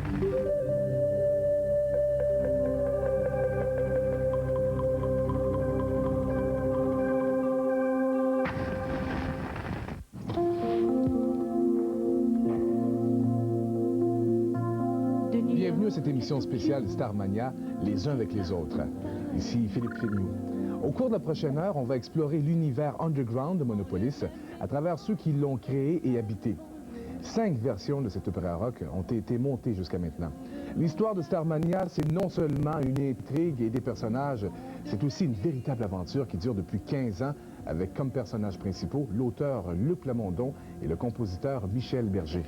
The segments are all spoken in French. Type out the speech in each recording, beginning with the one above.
Bienvenue à cette émission spéciale Starmania, les uns avec les autres. Ici Philippe Fémioux. Au cours de la prochaine heure, on va explorer l'univers underground de Monopolis à travers ceux qui l'ont créé et habité. 5 versions de cet opéra rock ont été montées jusqu'à maintenant. L'histoire de Starmania, c'est non seulement une intrigue et des personnages, c'est aussi une véritable aventure qui dure depuis 15 ans avec comme personnages principaux l'auteur Luc Plamondon et le compositeur Michel Berger.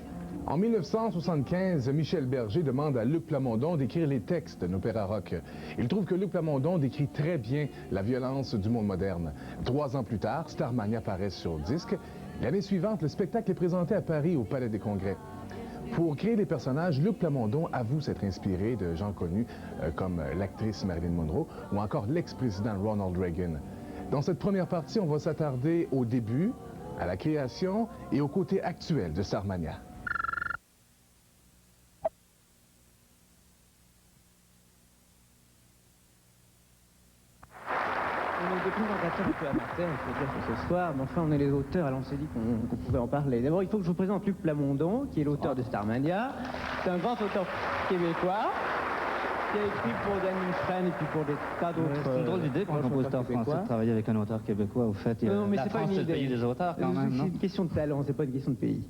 En 1975, Michel Berger demande à Luc Plamondon d'écrire les textes d'un opéra rock. Il trouve que Luc Plamondon décrit très bien la violence du monde moderne. 3 ans plus tard, Starmania paraît sur disque. L'année suivante, le spectacle est présenté à Paris au Palais des Congrès. Pour créer les personnages, Luc Plamondon avoue s'être inspiré de gens connus comme l'actrice Marilyn Monroe ou encore l'ex-président Ronald Reagan. Dans cette première partie, on va s'attarder au début, à la création et au côté actuel de Starmania. Un peu amateur, il faut dire, pour ce soir, mais enfin on est les auteurs, alors on s'est dit qu'on pouvait en parler. D'abord, il faut que je vous présente Luc Plamondon, qui est l'auteur de Starmania. C'est un grand auteur québécois, qui a écrit pour Danny Fresne et puis pour des tas d'autres... C'est une drôle d'idée pour un compositeur français de travailler avec un auteur québécois, au fait. Non, mais la c'est pas France, une c'est le idée. pays des auteurs, quand même, non? C'est une question de talent, c'est pas une question de pays.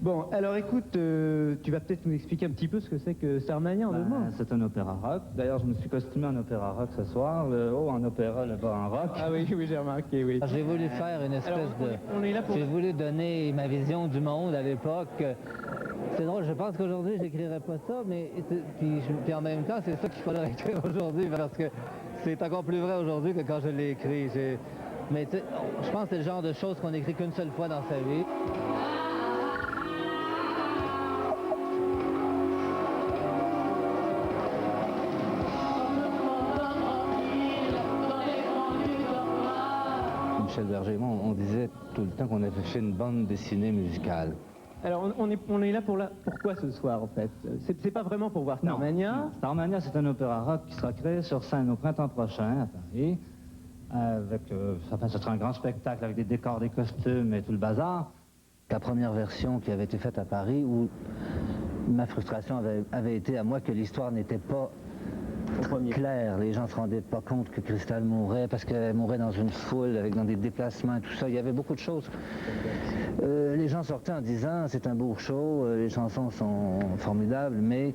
Bon, alors écoute, tu vas peut-être nous expliquer un petit peu ce que c'est que Starmania en 2 mots. C'est un opéra rock. D'ailleurs, je me suis costumé en opéra rock ce soir. Le haut en opéra, le bas en rock. Ah oui, oui, j'ai remarqué, oui. J'ai voulu faire une espèce on est là pour... J'ai voulu donner ma vision du monde à l'époque. C'est drôle, je pense qu'aujourd'hui, j'écrirais pas ça, mais puis en même temps, c'est ça qu'il faudrait écrire aujourd'hui, parce que c'est encore plus vrai aujourd'hui que quand je l'ai écrit. Mais je pense que c'est le genre de choses qu'on écrit qu'une seule fois dans sa vie. Michel Berger et moi, on disait tout le temps qu'on avait fait une bande dessinée musicale. Alors, on est là pourquoi ce soir, en fait? C'est pas vraiment pour voir Starmania? Non. Starmania, c'est un opéra rock qui sera créé sur scène au printemps prochain, à Paris. Ce sera un grand spectacle avec des décors, des costumes et tout le bazar. La première version qui avait été faite à Paris, où ma frustration avait été à moi que l'histoire n'était pas claire. Les gens ne se rendaient pas compte que Cristal mourait parce qu'elle mourait dans une foule, dans des déplacements et tout ça. Il y avait beaucoup de choses. Les gens sortaient en disant c'est un beau show, les chansons sont formidables, mais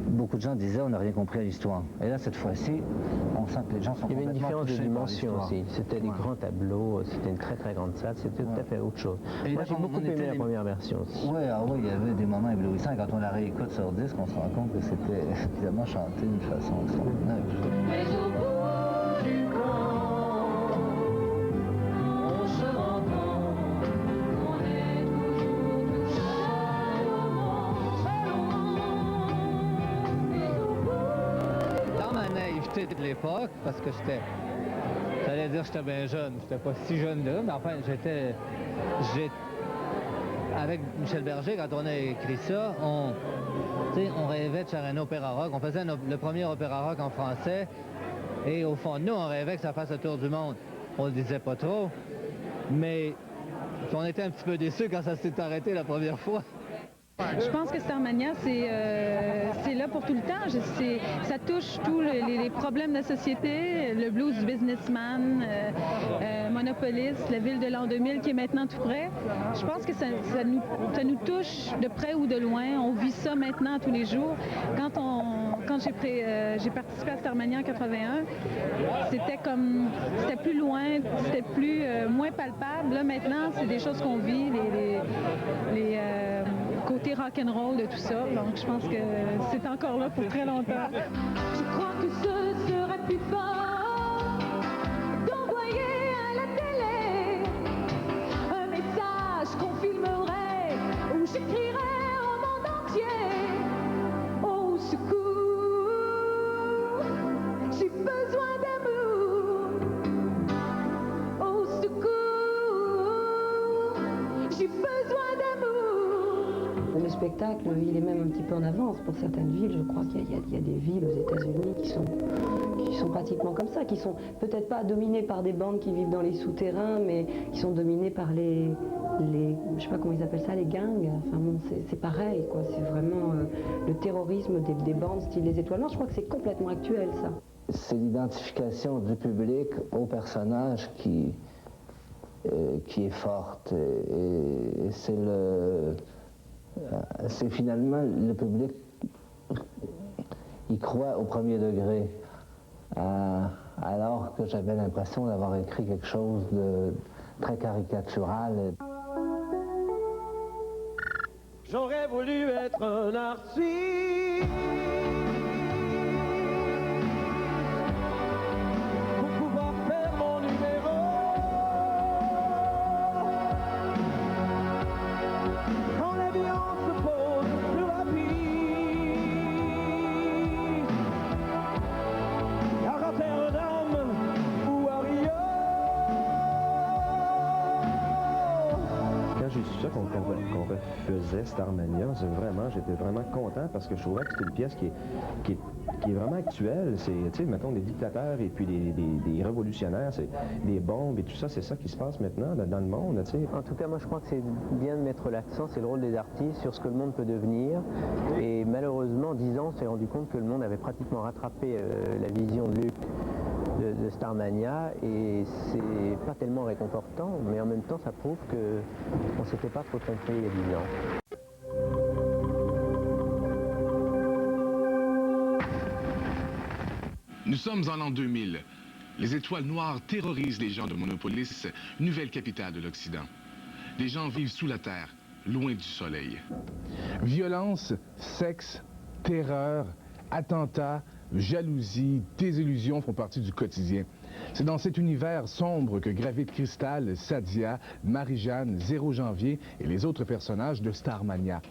beaucoup de gens disaient on n'a rien compris à l'histoire. Et là, cette fois-ci, on sent que les gens sont complètement touchés. Il y avait une différence de dimension aussi. C'était des grands tableaux, c'était une très très grande salle, c'était tout à fait autre chose. Et moi, là, j'ai beaucoup aimé la première version aussi. Oui, il y avait des moments éblouissants. Quand on la réécoute sur disque, on se rend compte que c'était évidemment chanté d'une façon extraordinaire. Mais au bout du compte, on se rend compte qu'on est toujours tout seul au monde. Mais au bout Dans ma naïveté de l'époque, parce que j'allais dire que j'étais bien jeune, j'étais pas si jeune là, mais enfin avec Michel Berger, quand on a écrit ça, on rêvait de faire un opéra rock. On faisait le premier opéra rock en français. Et au fond de nous, on rêvait que ça fasse le tour du monde. On le disait pas trop. Mais on était un petit peu déçus quand ça s'est arrêté la première fois. Je pense que Starmania, c'est là pour tout le temps. Ça touche tous les problèmes de la société, le blues du businessman, Monopolis, la ville de l'an 2000 qui est maintenant tout près. Je pense que ça nous touche de près ou de loin. On vit ça maintenant tous les jours. Quand j'ai participé à Starmania en 81, c'était plus loin, c'était moins palpable. Là maintenant, c'est des choses qu'on vit, les côté rock'n'roll de tout ça. Donc je pense que c'est encore là pour très longtemps. je crois que ce serait plus fort d'envoyer à la télé un message qu'on filmerait où j'écrirais au monde entier. Au secours, j'ai besoin d'amour. Au secours, j'ai besoin d'amour. Le spectacle spectacle, il est même un petit peu en avance pour certaines villes. Je crois qu'il y a des villes aux États-Unis qui sont pratiquement comme ça, qui sont peut-être pas dominées par des bandes qui vivent dans les souterrains, mais qui sont dominées par les je sais pas comment ils appellent ça, les gangs. Enfin bon, c'est pareil, quoi. C'est vraiment le terrorisme des bandes style les Étoiles Noires. Je crois que c'est complètement actuel, ça. C'est l'identification du public au personnage qui est forte. Et c'est finalement le public, il croit au premier degré. Alors que j'avais l'impression d'avoir écrit quelque chose de très caricatural. J'aurais voulu être un artiste pour pouvoir faire mon numéro. Quand l'avion se pose sur la piste, à Rotterdam ou à Rio. Quand j'ai su ça qu'on refaisait Starmania, j'étais vraiment content parce que je trouvais que c'était une pièce qui est vraiment actuelle. C'est, tu sais, mettons, des dictateurs et puis des révolutionnaires, c'est des bombes et tout ça, c'est ça qui se passe maintenant dans le monde, tu sais. En tout cas, moi, je crois que c'est bien de mettre l'accent, c'est le rôle des artistes, sur ce que le monde peut devenir. Et malheureusement, en 10 ans, on s'est rendu compte que le monde avait pratiquement rattrapé la vision de Luc de Starmania, et c'est pas tellement réconfortant, mais en même temps, ça prouve qu'on s'était pas trop trompé il y a 10 ans. Nous sommes en l'an 2000. Les étoiles noires terrorisent les gens de Monopolis, nouvelle capitale de l'Occident. Les gens vivent sous la terre, loin du soleil. Violence, sexe, terreur, attentats, jalousie, désillusion font partie du quotidien. C'est dans cet univers sombre que gravitent Cristal, Sadia, Marie-Jeanne, 0 Janvier et les autres personnages de Starmania.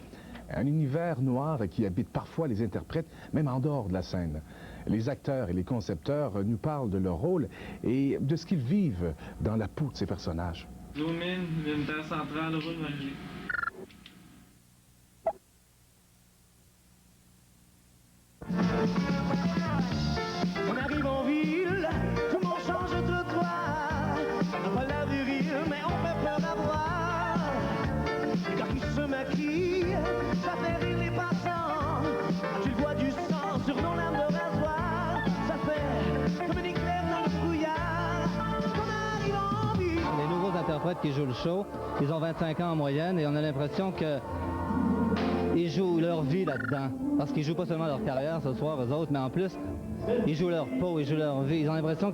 Un univers noir qui habite parfois les interprètes, même en dehors de la scène. Les acteurs et les concepteurs nous parlent de leur rôle et de ce qu'ils vivent dans la peau de ces personnages. Lumine, une terre centrale, rue de Marie. On arrive en ville, tout le monde change de trottoir. On va la viril, mais on fait peur à voir. Les gars qui se maquillent, ça fait rire les passants. Tu le vois du sang sur nos lames de rasoir. Ça fait comme une éclair dans le brouillard. On arrive en ville. Les nouveaux interprètes qui jouent le show, ils ont 25 ans en moyenne et on a l'impression que ils jouent leur vie là-dedans. Parce qu'ils jouent pas seulement leur carrière ce soir, eux autres, mais en plus, ils jouent leur peau, ils jouent leur vie. Ils ont l'impression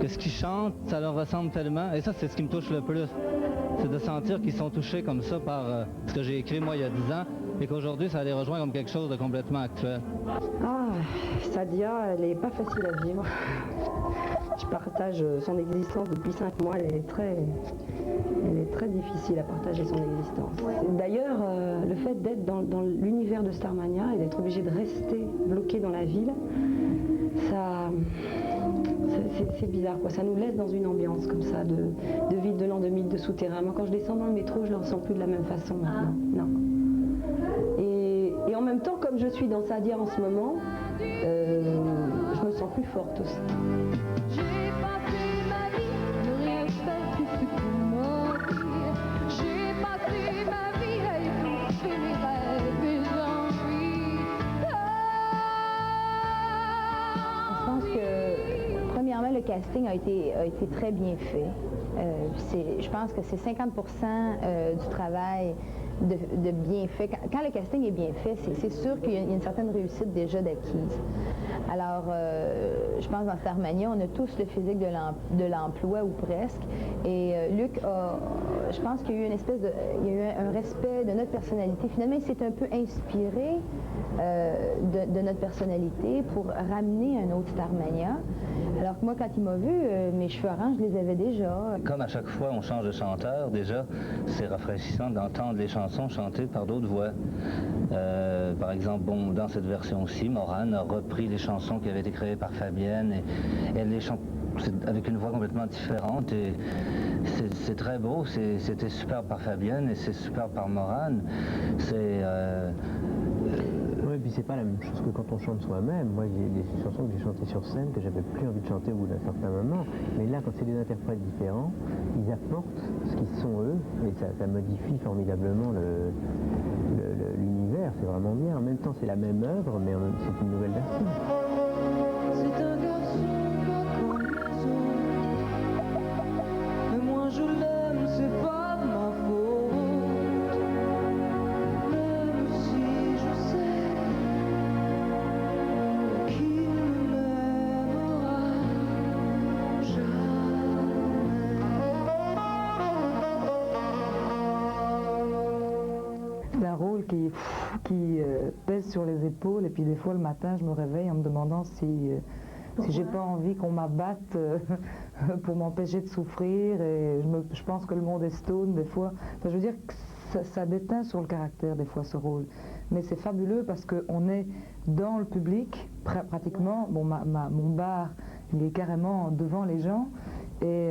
que ce qu'ils chantent, ça leur ressemble tellement. Et ça, c'est ce qui me touche le plus. C'est de sentir qu'ils sont touchés comme ça par ce que j'ai écrit moi il y a 10 ans et qu'aujourd'hui, ça les rejoint comme quelque chose de complètement actuel. Ah, Sadia, elle est pas facile à vivre. Je partage son existence depuis 5 mois, elle est très difficile à partager son existence. D'ailleurs, le fait d'être dans l'univers de Starmania et d'être obligé de rester bloqué dans la ville, c'est bizarre, quoi. Ça nous laisse dans une ambiance comme ça, de ville de l'an 2000, de souterrain. Moi, quand je descends dans le métro, je ne le ressens plus de la même façon maintenant. Non. Et en même temps, comme je suis dans Sadia en ce moment, je me sens plus forte aussi. J'ai passé ma vie, ne rien faire que ce qu'on m'a dit. J'ai passé ma vie à étouffer mes rêves et l'envie. Je pense que, premièrement, le casting a été très bien fait. Je pense que c'est 50% du travail de bien fait. Quand le casting est bien fait, c'est sûr qu'il y a une certaine réussite déjà d'acquise. Alors, je pense dans Starmania, on a tous le physique de l'emploi ou presque. Et Luc je pense qu'il y a eu une espèce il y a eu un respect de notre personnalité. Finalement, il s'est un peu inspiré de notre personnalité pour ramener un autre Starmania. Alors que moi, quand il m'a vu, mes cheveux orange, je les avais déjà. Comme à chaque fois on change de chanteur, déjà, c'est rafraîchissant d'entendre les chansons chantées par d'autres voix. Par exemple, dans cette version-ci, Morane a repris les chansons qui avaient été créées par Fabienne et elle les chante avec une voix complètement différente et c'est très beau, c'était superbe par Fabienne et c'est superbe par Morane. c'est pas la même chose que quand on chante soi-même. Moi, il y a des chansons que j'ai chantées sur scène que j'avais plus envie de chanter au bout d'un certain moment. Mais là, quand c'est des interprètes différents, ils apportent ce qu'ils sont eux, et ça modifie formidablement l'univers. C'est vraiment bien. En même temps, c'est la même œuvre, mais c'est une nouvelle version. C'est un garçon pas comme les autres, mais moi je l'aime, c'est pas de ma faute. Même si je sais qu'il ne m'aimera jamais. C'est un rôle qui pèse sur les épaules, et puis des fois le matin je me réveille en me demandant si j'ai pas envie qu'on m'abatte pour m'empêcher de souffrir, et je pense que le monde est stone des fois. Enfin, je veux dire que ça déteint sur le caractère des fois ce rôle, mais c'est fabuleux parce qu'on est dans le public pratiquement. Bon, mon bar il est carrément devant les gens, et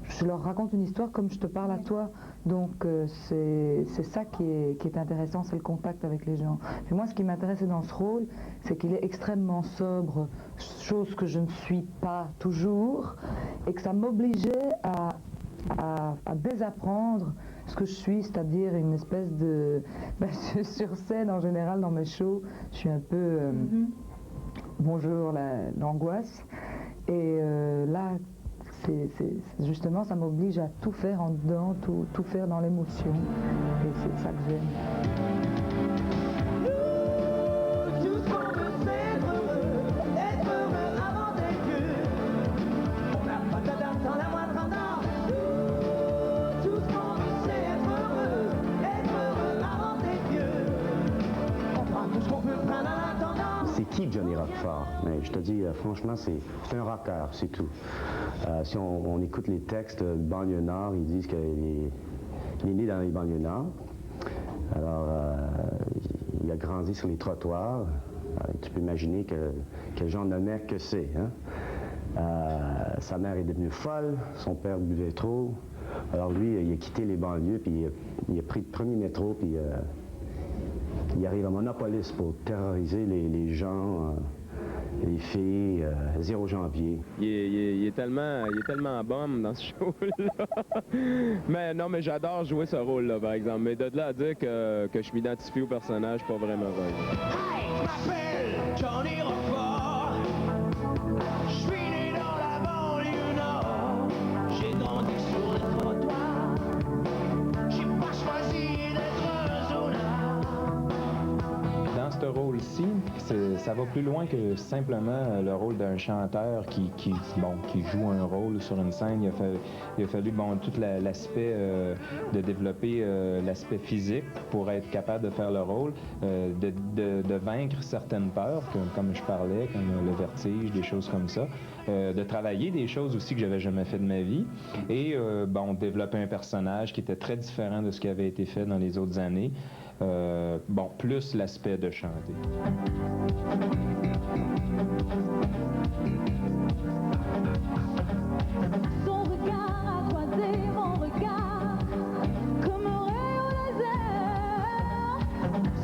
je leur raconte une histoire comme je te parle à toi. Donc c'est ça qui est intéressant, c'est le contact avec les gens. Et moi, ce qui m'intéressait dans ce rôle, c'est qu'il est extrêmement sobre, chose que je ne suis pas toujours, et que ça m'obligeait à désapprendre ce que je suis, c'est-à-dire une espèce de... sur scène, en général, dans mes shows, je suis un peu... bonjour, l'angoisse. Et là... justement, ça m'oblige à tout faire en dedans, tout faire dans l'émotion, et c'est ça que j'aime. Tout ce qu'on veut, c'est être heureux avant d'être vieux. On n'a pas d'attente la moindre tendance. Tout ce qu'on veut, c'est être heureux avant d'être vieux. On prend tout ce qu'on peut prendre en attendant. C'est qui Johnny Roquefort? Mais je te dis, franchement, c'est un rocker, c'est tout. Si on écoute les textes de banlieue nord, ils disent qu'il est né dans les banlieues nord. Alors, il a grandi sur les trottoirs. Tu peux imaginer quel genre de mec que c'est. Hein? Sa mère est devenue folle, son père buvait trop. Alors lui, il a quitté les banlieues, puis il a pris le premier métro, puis il arrive à Monopolis pour terroriser les gens. Les filles, 0 janvier. Il est tellement bombe dans ce show-là. Mais non, mais j'adore jouer ce rôle-là, par exemple. Mais de là à dire que je m'identifie au personnage, pas vraiment vrai. Hey, je m'appelle Johnny Roquefort. Je suis né dans la banlieue nord. J'ai grandi sur les trottoirs. J'ai pas choisi d'être un zonard. Dans ce rôle-ci, ça va plus loin que simplement le rôle d'un chanteur qui joue un rôle sur une scène. Il a fallu tout l'aspect de développer l'aspect physique pour être capable de faire le rôle, de vaincre certaines peurs, comme je parlais, comme le vertige, des choses comme ça, de travailler des choses aussi que j'avais jamais fait de ma vie, et développer un personnage qui était très différent de ce qui avait été fait dans les autres années. Plus l'aspect de chanter. Son regard a croisé mon regard, comme un rayon laser.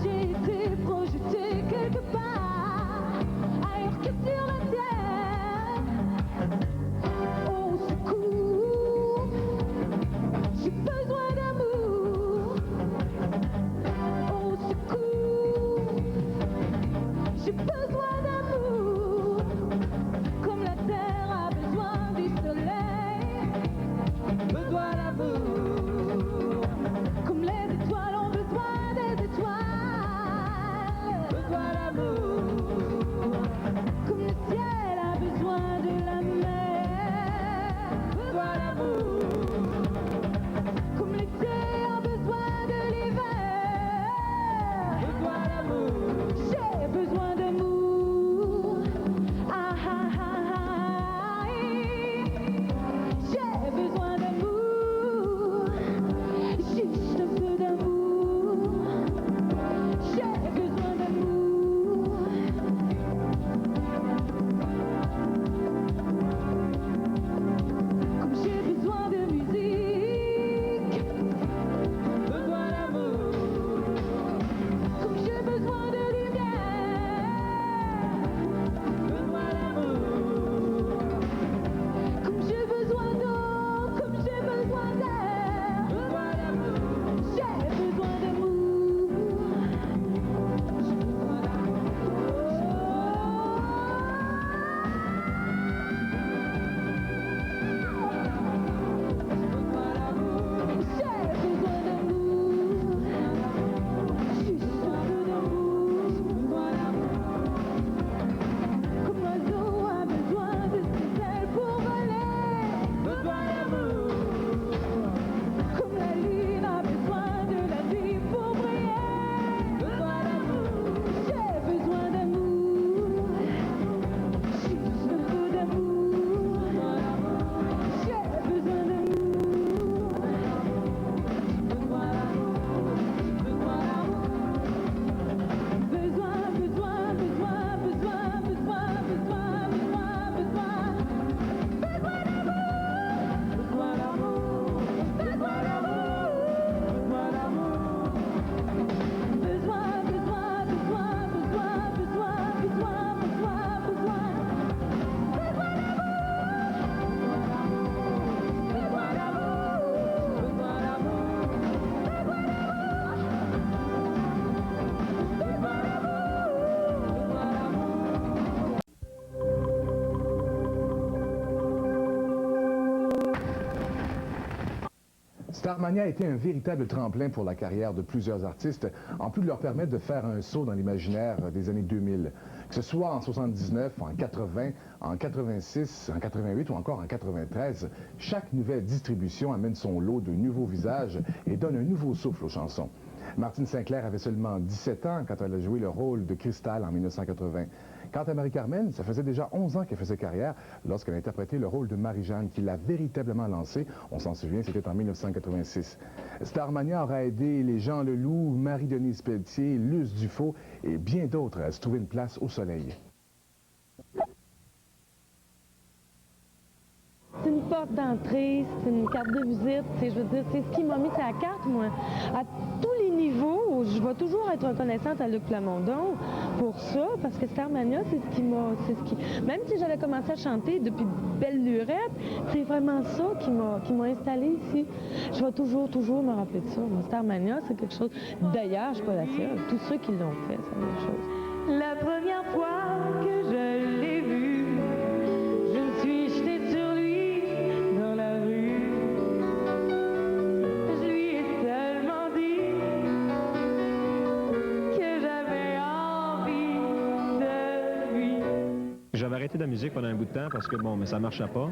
J'ai été projetée quelque part, ailleurs que sur la terre. Au secours, j'ai besoin d'amour. Au secours, j'ai besoin d'amour, comme la terre a besoin du soleil. Starmania a été un véritable tremplin pour la carrière de plusieurs artistes, en plus de leur permettre de faire un saut dans l'imaginaire des années 2000. Que ce soit en 79, en 80, en 86, en 88 ou encore en 93, chaque nouvelle distribution amène son lot de nouveaux visages et donne un nouveau souffle aux chansons. Martine St-Clair avait seulement 17 ans quand elle a joué le rôle de Cristal en 1980. Quant à Marie-Carmen, ça faisait déjà 11 ans qu'elle faisait carrière lorsqu'elle a interprété le rôle de Marie-Jeanne, qui l'a véritablement lancée. On s'en souvient, c'était en 1986. Starmania aura aidé les Jean Leloup, Marie-Denise Pelletier, Luce Dufaux et bien d'autres à se trouver une place au soleil. C'est une porte d'entrée, c'est une carte de visite, je veux dire, c'est ce qui m'a mis sur la carte, moi. À tous les niveaux, je vais toujours être reconnaissante à Luc Plamondon pour ça, parce que Starmania, c'est ce qui m'a... Même si j'avais commencé à chanter depuis belle lurette, c'est vraiment ça qui m'a installée ici. Je vais toujours me rappeler de ça. Moi, Starmania, c'est quelque chose... D'ailleurs, je suis pas la seule. Tous ceux qui l'ont fait, c'est la même chose. La première fois que je l'ai vu, je me suis jetée sur lui. J'avais arrêté de la musique pendant un bout de temps parce que, bon, mais ça ne marchait pas.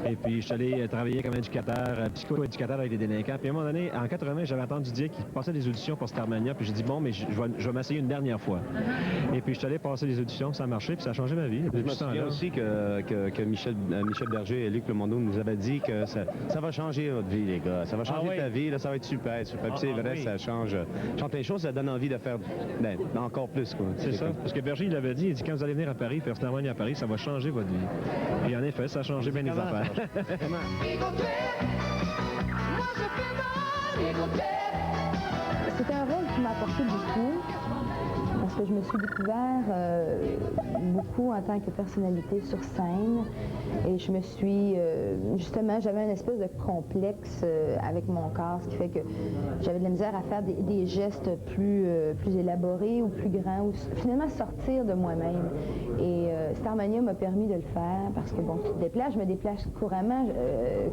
Et puis, je suis allé travailler comme éducateur, psycho-éducateur avec des délinquants. Puis, à un moment donné, en 80, j'avais entendu dire qu'il passait des auditions pour Starmania. Puis, j'ai dit, bon, mais je vais m'essayer une dernière fois. Et puis, je suis allé passer des auditions, ça a marché, puis ça a changé ma vie. Je me souviens aussi que Michel Berger et Luc Plamondon nous avaient dit que ça va changer votre vie, les gars. Ça va changer ta vie, là, ça va être super. Puis, c'est vrai, ça change plein de choses, ça donne envie de faire encore plus, quoi. C'est ça. Parce que Berger, il avait dit, quand vous allez venir à Paris, faire Starmania à Paris, ça va changer votre vie. Et en effet, ça a changé bien les affaires. C'était un rôle qui m'a apporté beaucoup, parce que je me suis découvert beaucoup en tant que personnalité sur scène, et je me suis, justement, j'avais une espèce de complexe avec mon corps, ce qui fait que j'avais de la misère à faire des gestes plus élaborés ou plus grands, ou finalement sortir de moi-même. Et Starmania m'a permis de le faire, parce que bon, tu te déplaces, je me déplace couramment,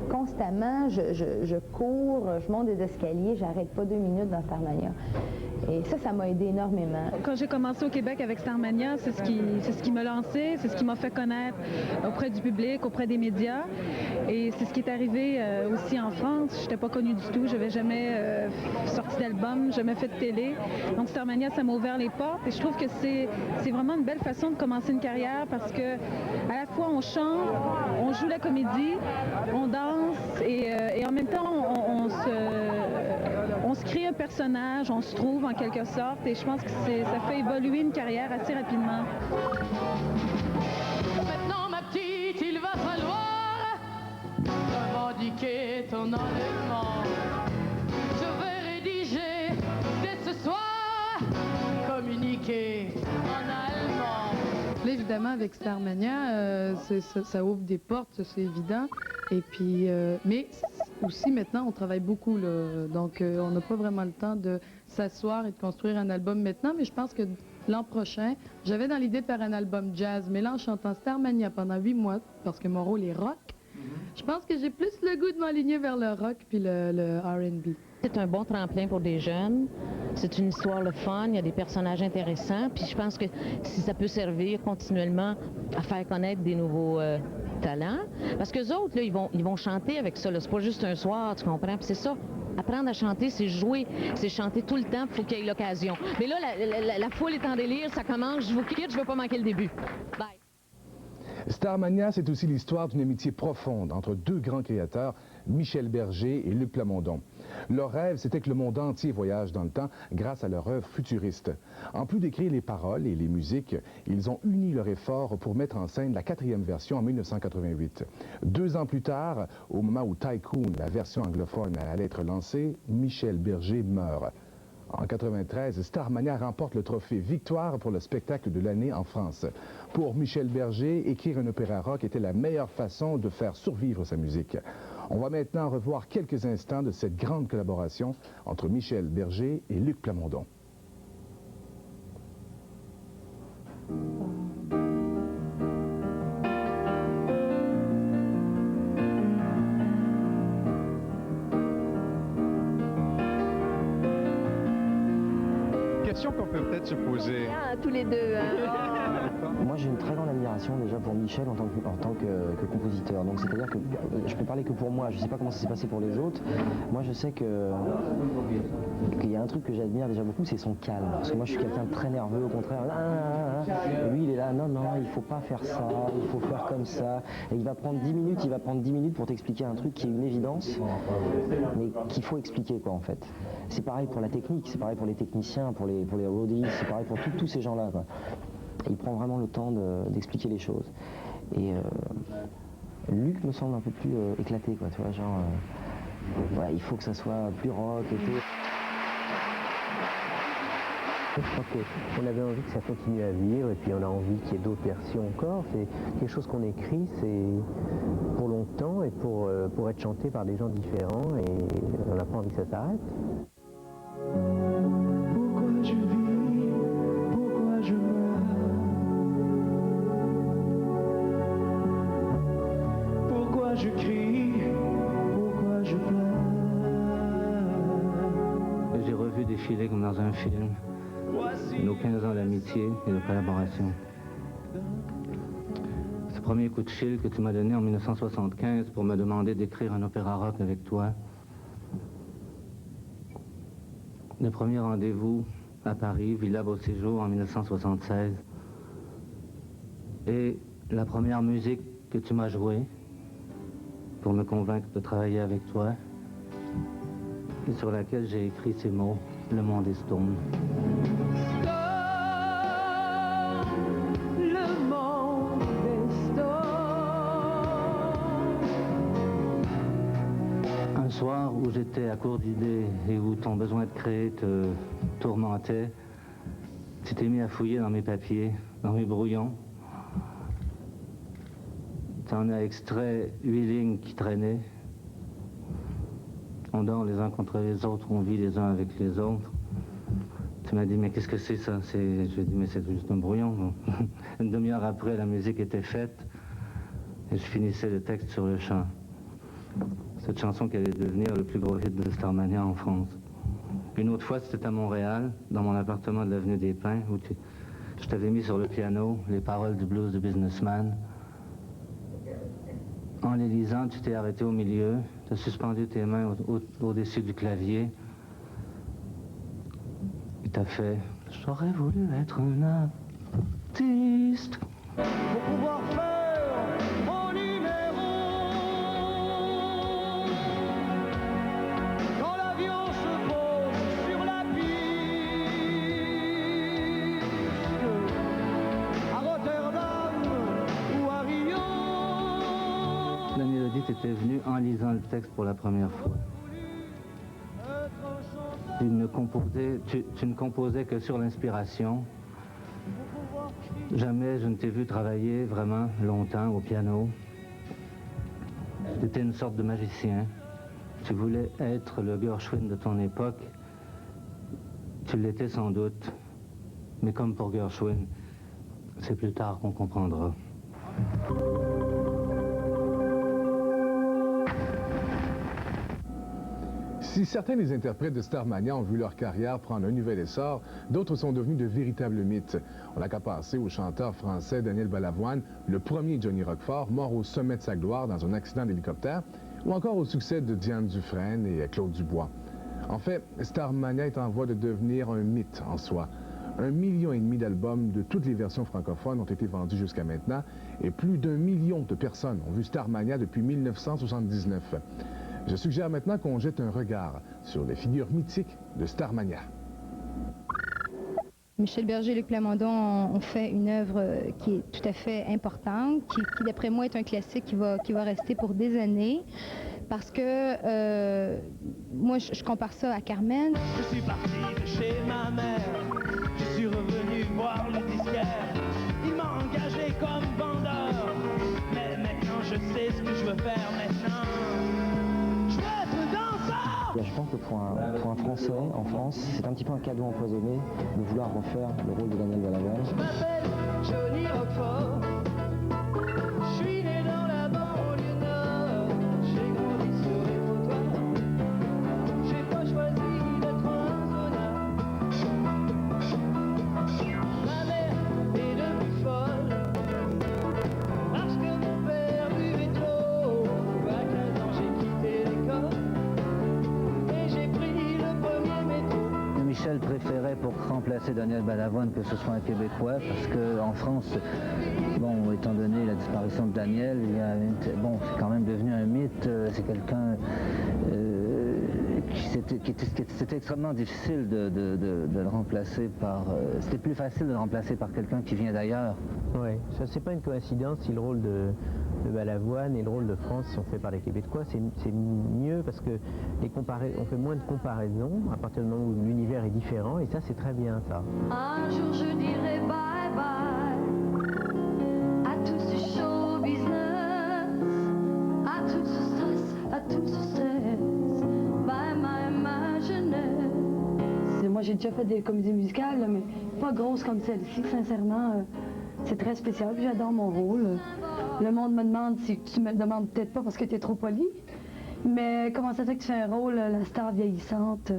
constamment, je cours, je monte des escaliers, j'arrête pas 2 minutes dans Starmania. Et ça m'a aidé énormément. Quand j'ai commencé au Québec avec Starmania, c'est ce qui m'a lancé, c'est ce qui m'a fait connaître auprès du public, auprès des médias. Et c'est ce qui est arrivé aussi en France. Je n'étais pas connue du tout, je n'avais jamais sorti d'album, jamais fait de télé. Donc Starmania, ça m'a ouvert les portes. Et je trouve que c'est vraiment une belle façon de commencer une carrière, parce que à la fois on chante, on joue la comédie, on danse et en même temps on se crée un personnage, on se trouve en quelque sorte, et je pense que ça fait évoluer une carrière assez rapidement. Maintenant, ma petite, il va falloir revendiquer ton enlèvement. Je vais rédiger dès ce soir, communiquer en allemand. Là, évidemment, avec Starmania, ça ouvre des portes, ça, c'est évident. Et puis, mais aussi maintenant, on travaille beaucoup, là, donc on n'a pas vraiment le temps de s'asseoir et de construire un album maintenant, mais je pense que l'an prochain, j'avais dans l'idée de faire un album jazz, mais là, en chantant Starmania pendant 8 mois, parce que mon rôle est rock, je pense que j'ai plus le goût de m'aligner vers le rock puis le R&B. C'est un bon tremplin pour des jeunes. C'est une histoire le fun, il y a des personnages intéressants, puis je pense que si ça peut servir continuellement à faire connaître des nouveaux talents, parce que les autres, là, ils vont chanter avec ça, c'est pas juste un soir, tu comprends, puis c'est ça. Apprendre à chanter, c'est jouer, c'est chanter tout le temps, il faut qu'il y ait l'occasion. Mais là, la foule est en délire, ça commence, je vous quitte, je veux pas manquer le début. Bye. Starmania, c'est aussi l'histoire d'une amitié profonde entre deux grands créateurs, Michel Berger et Luc Plamondon. Leur rêve, c'était que le monde entier voyage dans le temps grâce à leur œuvre futuriste. En plus d'écrire les paroles et les musiques, ils ont uni leur effort pour mettre en scène la 4e version en 1988. 2 ans plus tard, au moment où Tycoon, la version anglophone, allait être lancée, Michel Berger meurt. En 1993, Starmania remporte le trophée Victoire pour le spectacle de l'année en France. Pour Michel Berger, écrire un opéra rock était la meilleure façon de faire survivre sa musique. On va maintenant revoir quelques instants de cette grande collaboration entre Michel Berger et Luc Plamondon. question qu'on peut peut-être se poser. Tous les deux. Moi, j'ai une très grande admiration déjà pour Michel en tant que compositeur. Donc, c'est-à-dire que je peux parler que pour moi. Je ne sais pas comment ça s'est passé pour les autres. Moi, je sais qu'il y a un truc que j'admire déjà beaucoup, c'est son calme. Parce que moi, je suis quelqu'un de très nerveux, au contraire. Et lui, il est là, non, il ne faut pas faire ça, il faut faire comme ça. Et il va prendre 10 minutes pour t'expliquer un truc qui est une évidence, mais qu'il faut expliquer, quoi, en fait. C'est pareil pour la technique, c'est pareil pour les techniciens, pour les roadies, c'est pareil pour tous ces gens-là, quoi. Il prend vraiment le temps d'expliquer les choses. Et Luc me semble un peu plus éclaté, quoi, tu vois, genre, ouais, il faut que ça soit plus rock et tout. Je crois qu'on avait envie que ça continue à vivre et puis on a envie qu'il y ait d'autres versions encore. C'est quelque chose qu'on écrit, c'est pour longtemps et pour être chanté par des gens différents et on n'a pas envie que ça s'arrête. Pourquoi je vis, pourquoi je meurs, pourquoi je crie, pourquoi je pleure. J'ai revu défiler comme dans un film nos 15 ans d'amitié et de collaboration. Ce premier coup de fil que tu m'as donné en 1975 pour me demander d'écrire un opéra rock avec toi. Le premier rendez-vous à Paris, Villa Beau Séjour en 1976. Et la première musique que tu m'as jouée pour me convaincre de travailler avec toi et sur laquelle j'ai écrit ces mots, Le monde est stone. Le monde est stone. Un soir où j'étais à court d'idées et où ton besoin de créer te tourmentait, tu t'es mis à fouiller dans mes papiers, dans mes brouillons. Tu en as extrait 8 lignes qui traînaient. On dort les uns contre les autres, on vit les uns avec les autres. Tu m'as dit, mais qu'est-ce que c'est ça? Je lui ai dit, mais c'est juste un brouillon. Une demi-heure après, la musique était faite et je finissais le texte sur le champ. Cette chanson qui allait devenir le plus gros hit de Starmania en France. Une autre fois, c'était à Montréal, dans mon appartement de l'avenue des Pins, où je t'avais mis sur le piano les paroles du blues du businessman. En les lisant, tu t'es arrêté au milieu, tu as suspendu tes mains au-dessus du clavier. Et tu as fait « J'aurais voulu être un artiste ». Pour pouvoir faire mon numéro quand l'avion se pose sur la piste à Rotterdam ou à Rio. La mélodie t'était venue en lisant le texte pour la première fois. Tu ne composais que sur l'inspiration. Jamais je ne t'ai vu travailler vraiment longtemps au piano. Tu étais une sorte de magicien. Tu voulais être le Gershwin de ton époque. Tu l'étais sans doute. Mais comme pour Gershwin, c'est plus tard qu'on comprendra. Si certains des interprètes de Starmania ont vu leur carrière prendre un nouvel essor, d'autres sont devenus de véritables mythes. On n'a qu'à passer au chanteur français Daniel Balavoine, le premier Johnny Roquefort, mort au sommet de sa gloire dans un accident d'hélicoptère, ou encore au succès de Diane Dufresne et Claude Dubois. En fait, Starmania est en voie de devenir un mythe en soi. 1,5 million d'albums de toutes les versions francophones ont été vendus jusqu'à maintenant et plus d'1 million de personnes ont vu Starmania depuis 1979. Je suggère maintenant qu'on jette un regard sur les figures mythiques de Starmania. Michel Berger et Luc Plamondon ont fait une œuvre qui est tout à fait importante, qui d'après moi est un classique qui va rester pour des années, parce que moi je compare ça à Carmen. Je suis parti de chez ma mère, je suis revenu voir le disquaire. Il m'a engagé comme vendeur, mais maintenant je sais ce que je veux faire maintenant. Je pense que pour un Français, en France, c'est un petit peu un cadeau empoisonné de vouloir refaire le rôle de Daniel Balavoine. Je m'appelle Johnny Roquefort, je suis né dans la banlieue nord, j'ai grandi sur les trottoirs, j'ai pas choisi d'être un zonard. pour remplacer Daniel Balavoine que ce soit un Québécois, parce qu'en France, bon, étant donné la disparition de Daniel, bon, c'est quand même devenu un mythe, c'est quelqu'un c'était extrêmement difficile de le remplacer par... c'était plus facile de le remplacer par quelqu'un qui vient d'ailleurs. Oui, ça c'est pas une coïncidence si le rôle de Balavoine et le rôle de France sont faits par les Québécois, c'est mieux parce que on fait moins de comparaisons à partir du moment où l'univers est différent, et ça c'est très bien ça. Un jour je dirai bye bye à tout ce show business, à tout ce stress, à tout ce stress, bye ma jeunesse. Moi j'ai déjà fait des comédies musicales, mais pas grosses comme celle-ci, sincèrement. C'est très spécial, puis j'adore mon rôle. Le monde me demande si tu me le demandes peut-être pas parce que tu es trop poli, mais comment ça fait que tu fais un rôle, la star vieillissante?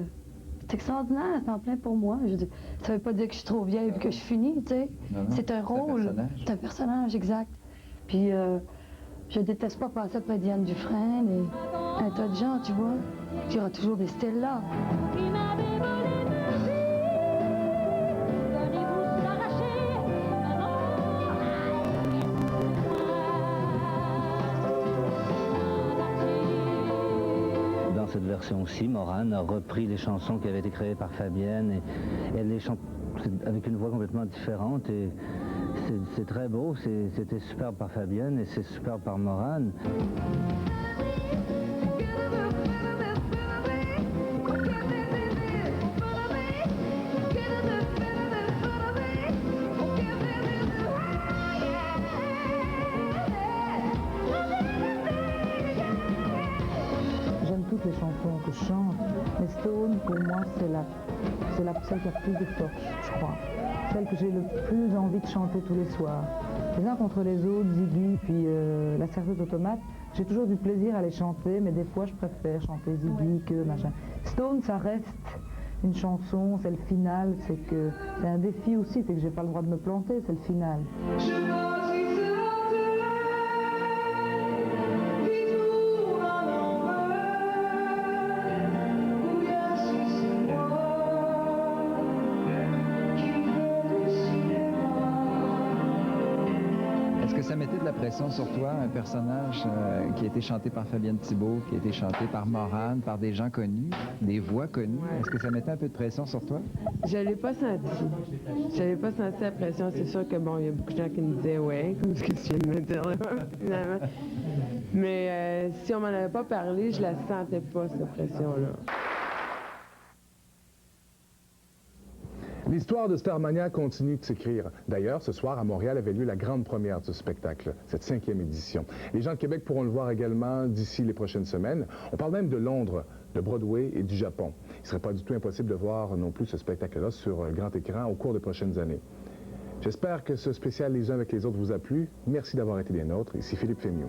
C'est extraordinaire, c'est en plein pour moi. Je dis, ça veut pas dire que je suis trop vieille et que je finis, tu sais. C'est un rôle, c'est un personnage, exact. Puis je déteste pas passer après Diane Dufresne et un tas de gens, tu vois. Il y aura toujours des styles là. Cette version-ci, Morane a repris les chansons qui avaient été créées par Fabienne et elle les chante avec une voix complètement différente et c'est très beau, c'était superbe par Fabienne et c'est superbe par Morane. Les chansons que je chante, mais Stone pour moi c'est celle qui a plus de force, je crois, celle que j'ai le plus envie de chanter tous les soirs. Les uns contre les autres, Ziggy puis la serveuse automate, j'ai toujours du plaisir à les chanter, mais des fois je préfère chanter Ziggy que machin. Stone ça reste une chanson, c'est le final, c'est un défi aussi, c'est que j'ai pas le droit de me planter, c'est le final. Ça mettait de la pression sur toi, un personnage qui a été chanté par Fabienne Thibault, qui a été chanté par Morane, par des gens connus, des voix connues. Est-ce que ça mettait un peu de pression sur toi? Je l'ai pas senti. Je n'avais pas senti la pression. C'est sûr que bon, il y a beaucoup de gens qui me disaient ouais, comme ce que tu viens de me dire là, finalement. Mais si on m'en avait pas parlé, je la sentais pas, cette pression-là. L'histoire de Starmania continue de s'écrire. D'ailleurs, ce soir, à Montréal, avait lieu la grande première de ce spectacle, cette 5e édition. Les gens de Québec pourront le voir également d'ici les prochaines semaines. On parle même de Londres, de Broadway et du Japon. Il ne serait pas du tout impossible de voir non plus ce spectacle-là sur grand écran au cours des prochaines années. J'espère que ce spécial Les uns avec les autres vous a plu. Merci d'avoir été des nôtres. Ici Philippe Fémieux.